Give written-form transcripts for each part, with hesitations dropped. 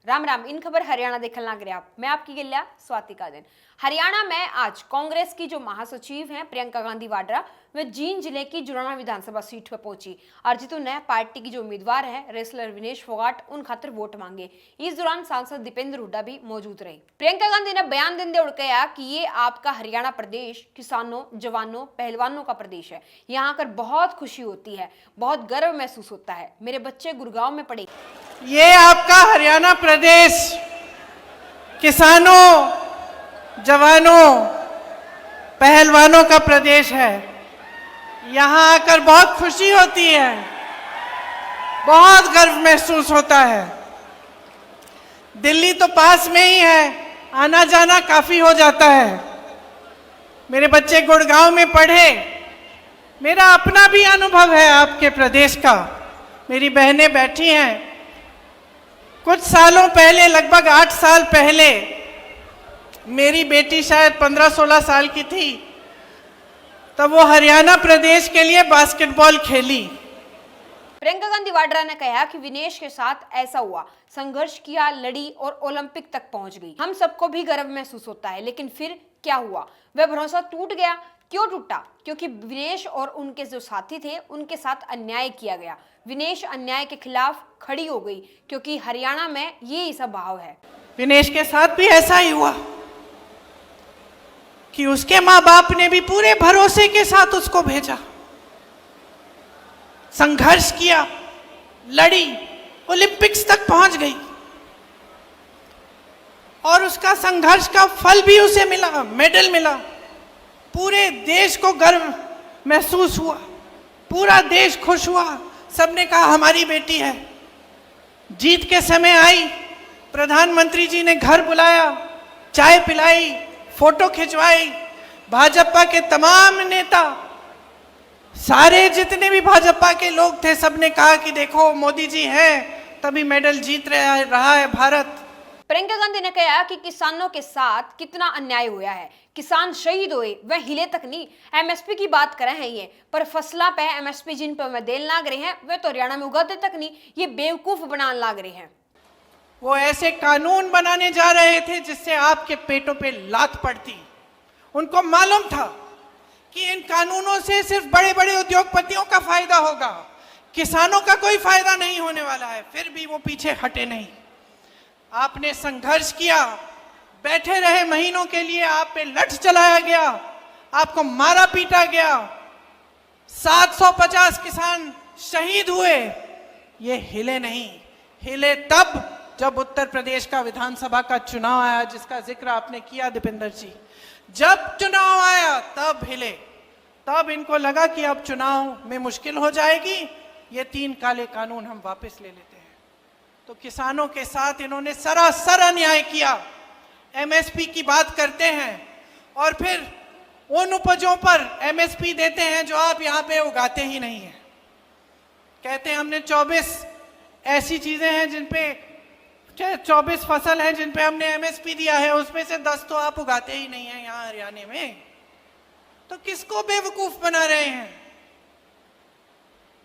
राम राम। इन खबर हरियाणा देखल ना करे आप। मैं आपकी गिल्या स्वाति का दिन। हरियाणा में आज कांग्रेस की जो महासचिव हैं प्रियंका गांधी वाड्रा, वे जींद जिले की जुराना विधानसभा सीट पर पहुंची और जितु ने पार्टी की जो उम्मीदवार है रेसलर विनेश फोगाट उन खातिर वोट मांगे। इस दौरान सांसद दीपेंद्र हुड्डा भी मौजूद रहे। प्रियंका गांधी ने बयान देते हुए कहा कि ये आपका हरियाणा प्रदेश किसानों, जवानों, पहलवानों का प्रदेश है। यहाँ आकर बहुत खुशी होती है, बहुत गर्व महसूस होता है। मेरे बच्चे गुड़गांव में पढ़े। ये आपका हरियाणा प्रदेश किसानों, जवानों, पहलवानों का प्रदेश है। यहाँ आकर बहुत खुशी होती है, बहुत गर्व महसूस होता है। दिल्ली तो पास में ही है, आना जाना काफी हो जाता है। मेरे बच्चे गुड़गांव में पढ़े। मेरा अपना भी अनुभव है आपके प्रदेश का। मेरी बहनें बैठी हैं। कुछ सालों पहले, लगभग 8 साल पहले, मेरी बेटी शायद 15-16 साल की थी, तब वो हरियाणा प्रदेश के लिए बास्केटबॉल खेली। प्रियंका गांधी वाड्रा ने कहा कि विनेश के साथ ऐसा हुआ, संघर्ष किया, लड़ी और ओलंपिक तक पहुंच गई। हम सबको भी गर्व महसूस होता है, लेकिन फिर क्या हुआ? वह भरोसा टूट गया। क्यों टूटा? क्योंकि विनेश और उनके जो साथी थे उनके साथ अन्याय किया गया। विनेश अन्याय के खिलाफ खड़ी हो गई क्योंकि हरियाणा में ये स्वभाव है। विनेश के साथ भी ऐसा ही हुआ कि उसके माँ बाप ने भी पूरे भरोसे के साथ उसको भेजा, संघर्ष किया, लड़ी, ओलंपिक्स तक पहुंच गई और उसका संघर्ष का फल भी उसे मिला, मेडल मिला। पूरे देश को गर्व महसूस हुआ, पूरा देश खुश हुआ। सबने कहा हमारी बेटी है। जीत के समय आई, प्रधानमंत्री जी ने घर बुलाया, चाय पिलाई, फोटो खिंचवाई। भाजपा के तमाम नेता, सारे जितने भी भाजपा के लोग थे, सबने कहा कि देखो मोदी जी हैं तभी मेडल जीत रहा है भारत। प्रियंका गांधी ने कहा कि किसानों के साथ कितना अन्याय हुआ है। किसान शहीद हुए, वह हिले तक नहीं। एमएसपी की बात कर रहे हैं ये, पर फसला पे एमएसपी जिन पे वे देन लाग रहे हैं, वे तो हरियाणा में उगाते तक नहीं। ये बेवकूफ बनाने लाग रहे हैं। वो ऐसे कानून बनाने जा रहे थे जिससे आपके पेटों पे लात पड़ती। उनको मालूम था कि इन कानूनों से सिर्फ बड़े बड़े उद्योगपतियों का फायदा होगा, किसानों का कोई फायदा नहीं होने वाला है। फिर भी वो पीछे हटे नहीं। आपने संघर्ष किया, बैठे रहे महीनों के लिए, आप पे लठ चलाया गया, आपको मारा पीटा गया, 750 किसान शहीद हुए। ये हिले नहीं। हिले तब जब उत्तर प्रदेश का विधानसभा का चुनाव आया, जिसका जिक्र आपने किया दीपेंद्र जी। जब चुनाव आया तब हिले। तब इनको लगा कि अब चुनाव में मुश्किल हो जाएगी, ये 3 काले कानून हम वापस ले लेते हैं। तो किसानों के साथ इन्होंने सरासर अन्याय किया। एमएसपी की बात करते हैं और फिर उन उपजों पर एमएसपी देते हैं जो आप यहाँ पे उगाते ही नहीं हैं। कहते हैं हमने 24 ऐसी चीजें हैं जिन पे 24 फसल हैं जिन पे हमने एमएसपी दिया है, उसमें से 10 तो आप उगाते ही नहीं हैं यहाँ हरियाणा में। तो किसको बेवकूफ बना रहे हैं?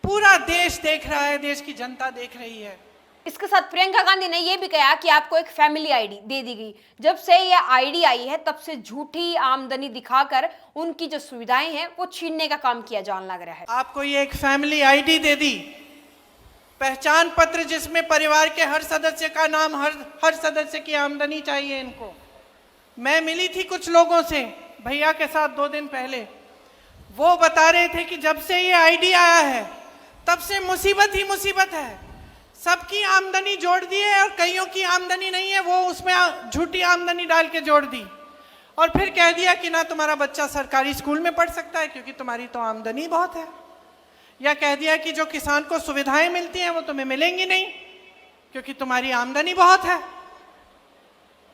पूरा देश देख रहा है, देश की जनता देख रही है। इसके साथ प्रियंका गांधी ने यह भी कहा कि आपको एक फैमिली आईडी दे दी गई। जब से यह आईडी आई है तब से झूठी आमदनी दिखाकर उनकी जो सुविधाएं हैं वो छीनने का काम किया जाने लग रहा है। आपको ये एक फैमिली आईडी दे दी, पहचान पत्र जिसमें परिवार के हर सदस्य का नाम, हर सदस्य की आमदनी चाहिए इनको। मैं मिली थी कुछ लोगों से भैया के साथ 2 दिन पहले। वो बता रहे थे कि जब से ये आईडी आया है तब से मुसीबत ही मुसीबत है। सबकी आमदनी जोड़ दी है और कईयों की आमदनी नहीं है, वो उसमें झूठी आमदनी डाल के जोड़ दी और फिर कह दिया कि ना तुम्हारा बच्चा सरकारी स्कूल में पढ़ सकता है क्योंकि तुम्हारी तो आमदनी बहुत है, या कह दिया कि जो किसान को सुविधाएं मिलती हैं वो तुम्हें मिलेंगी नहीं क्योंकि तुम्हारी आमदनी बहुत है।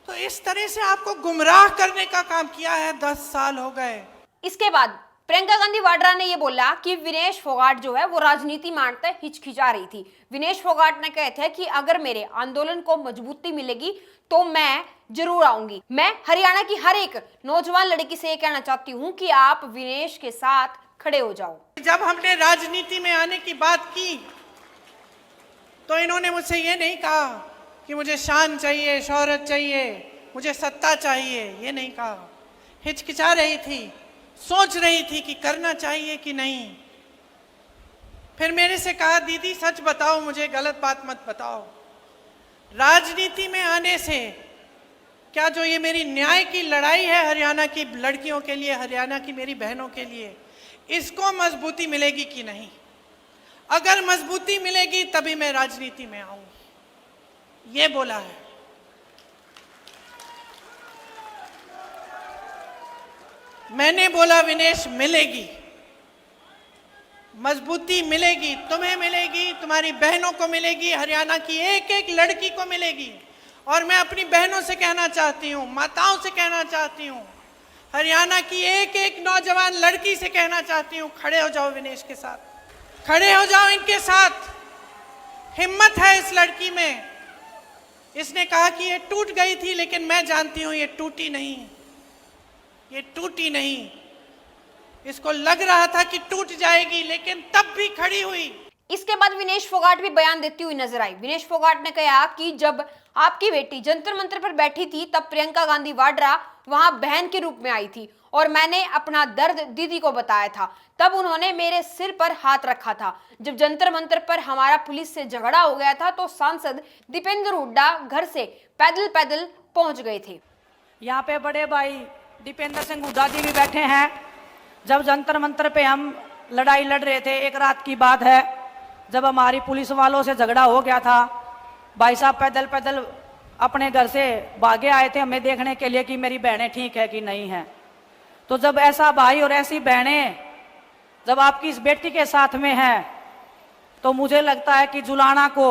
तो इस तरह से आपको गुमराह करने का काम किया है। 10 साल हो गए। इसके बाद प्रियंका गांधी वाड्रा ने यह बोला कि विनेश फोगाट जो है वो राजनीति मानते हिचकिचा रही थी। विनेश फोगाट ने कहे थे कि अगर मेरे आंदोलन को मजबूती मिलेगी तो मैं जरूर आऊंगी। मैं हरियाणा की हर एक नौजवान लड़की से यह कहना चाहती हूं कि आप विनेश के साथ खड़े हो जाओ। जब हमने राजनीति में आने की बात की तो इन्होंने मुझसे ये नहीं कहा कि मुझे शान चाहिए, शोहरत चाहिए, मुझे सत्ता चाहिए, ये नहीं कहा। हिचकिचा रही थी, सोच रही थी कि करना चाहिए कि नहीं। फिर मेरे से कहा, दीदी सच बताओ, मुझे गलत बात मत बताओ। राजनीति में आने से क्या जो ये मेरी न्याय की लड़ाई है हरियाणा की लड़कियों के लिए, हरियाणा की मेरी बहनों के लिए, इसको मजबूती मिलेगी कि नहीं? अगर मजबूती मिलेगी तभी मैं राजनीति में आऊंगी, ये बोला है। मैंने बोला, विनेश मिलेगी, मजबूती मिलेगी, तुम्हें मिलेगी, तुम्हारी बहनों को मिलेगी, हरियाणा की एक एक लड़की को मिलेगी। और मैं अपनी बहनों से कहना चाहती हूँ, माताओं से कहना चाहती हूँ, हरियाणा की एक एक नौजवान लड़की से कहना चाहती हूँ, खड़े हो जाओ विनेश के साथ, खड़े हो जाओ इनके साथ। हिम्मत है इस लड़की में। इसने कहा कि ये टूट गई थी, लेकिन मैं जानती हूँ ये टूटी नहीं, ये टूटी नहीं। इसको लग रहा था कि टूट जाएगी, लेकिन तब भी खड़ी हुई। इसके बाद विनेश फोगाट भी बयान देती हुई नजर आई। विनेश फोगाट ने कहा कि जब आपकी बेटी जंतर मंतर पर बैठी थी तब प्रियंका गांधी वाड्रा वहां बहन के रूप में आई थी और मैंने अपना दर्द दीदी को बताया था। तब उन्होंने मेरे सिर पर हाथ रखा था। जब जंतर मंतर पर हमारा पुलिस से झगड़ा हो गया था तो सांसद दीपेंद्र हुड्डा घर से पैदल पैदल पहुंच गए थे। यहाँ पे बड़े भाई दीपेंद्र सिंह हुड्डा जी भी बैठे हैं। जब जंतर मंतर पे हम लड़ाई लड़ रहे थे, एक रात की बात है, जब हमारी पुलिस वालों से झगड़ा हो गया था, भाई साहब पैदल पैदल अपने घर से भागे आए थे हमें देखने के लिए कि मेरी बहनें ठीक है कि नहीं है। तो जब ऐसा भाई और ऐसी बहनें जब आपकी इस बेटी के साथ में हैं, तो मुझे लगता है कि जुलाना को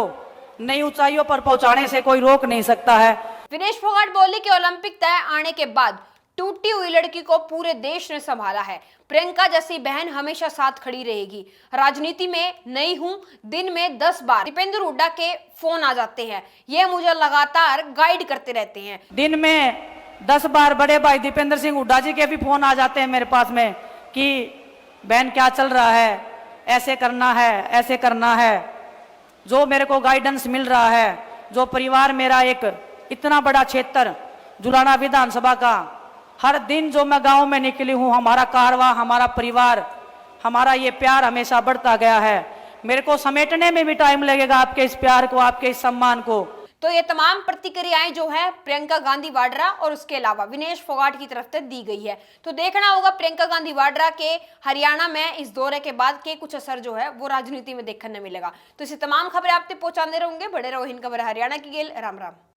नई ऊंचाइयों पर पहुंचाने से कोई रोक नहीं सकता है। विनेश फोगाट बोले कि ओलंपिक तय आने के बाद टूटी हुई लड़की को पूरे देश ने संभाला है। प्रियंका जैसी बहन हमेशा साथ खड़ी रहेगी। राजनीति में नई हूं, दिन में 10 बार दीपेंद्र हुड्डा के फोन आ जाते हैं, ये मुझे लगातार गाइड करते रहते हैं। दिन में 10 बार बड़े भाई दीपेंद्र सिंह हुड्डा जी के भी फोन आ जाते हैं मेरे पास में कि बहन क्या चल रहा है, ऐसे करना है, ऐसे करना है। जो मेरे को गाइडेंस मिल रहा है, जो परिवार मेरा एक इतना बड़ा क्षेत्र जुलाना विधानसभा का, हर दिन जो मैं गांव में निकली हूं, हमारा कारवां, हमारा परिवार, हमारा ये प्यार हमेशा बढ़ता गया है। मेरे को समेटने में भी टाइम लगेगा आपके इस प्यार को, आपके इस सम्मान को। तो ये तमाम प्रतिक्रियाएं जो है प्रियंका गांधी वाड्रा और उसके अलावा विनेश फोगाट की तरफ से दी गई है। तो देखना होगा प्रियंका गांधी वाड्रा के हरियाणा में इस दौरे के बाद के कुछ असर जो है वो राजनीति में देखने मिलेगा। तो इसे तमाम खबरें आप तक पहुंचाते रहूंगे। बड़े रहो हिंद खबर हरियाणा की गेल। राम राम।